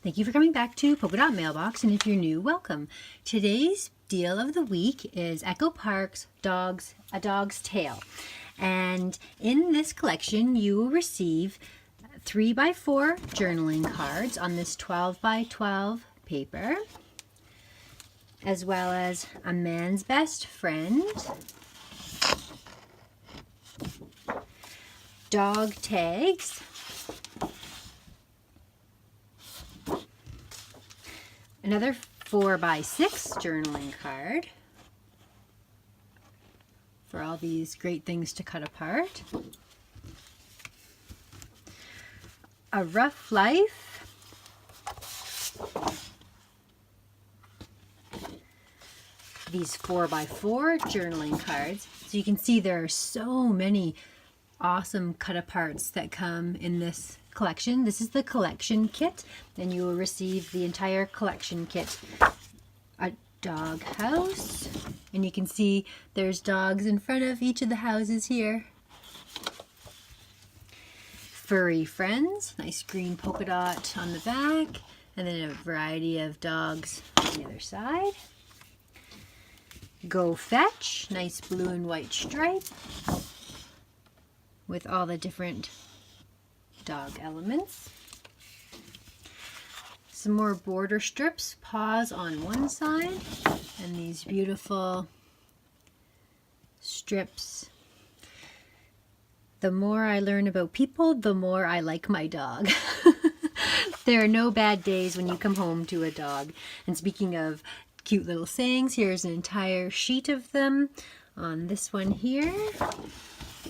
Thank you for coming back to Polka Dot Mailbox, and if you're new, welcome. Today's deal of the week is Echo Park's A Dog's Tale. And in this collection, you will receive 3x4 journaling cards on this 12x12 paper, as well as a man's best friend, dog tags, another 4x6 journaling card for all these great things to cut apart, a Ruff life, these 4x4 journaling cards. So you can see there are so many awesome cut aparts that come in this collection. This is the collection kit, and you will receive the entire collection kit. A dog house, and you can see there's dogs in front of each of the houses here. Furry friends, nice green polka dot on the back, and then a variety of dogs on the other side. Go fetch, nice blue and white stripe with all the different dog elements. Some more border strips, paws on one side, and these beautiful strips. The more I learn about people, the more I like my dog. There are no bad days when you come home to a dog. And speaking of cute little sayings, here's an entire sheet of them on this one here.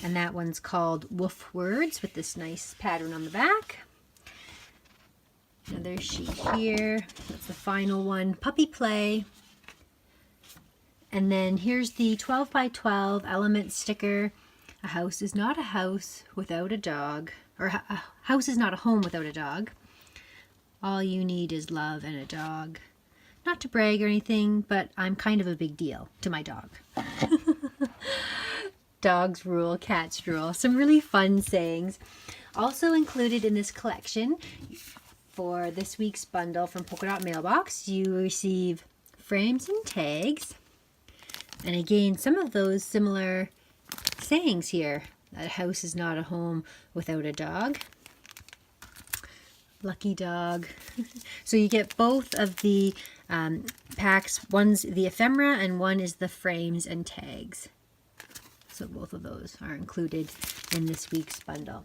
And that one's called Woof Words with this nice pattern on the back. Another sheet here. That's the final one, Puppy Play. And then here's the 12x12 element sticker. A house is not a house without a dog, or a house is not a home without a dog. All you need is love and a dog. Not to brag or anything, but I'm kind of a big deal to my dog. Dogs rule, cats rule. Some really fun sayings. Also included in this collection for this week's bundle from Polka Dot Mailbox, you receive frames and tags. And again, some of those similar sayings here. A house is not a home without a dog. Lucky dog. So you get both of the packs. One's the ephemera and one is the frames and tags. So both of those are included in this week's bundle.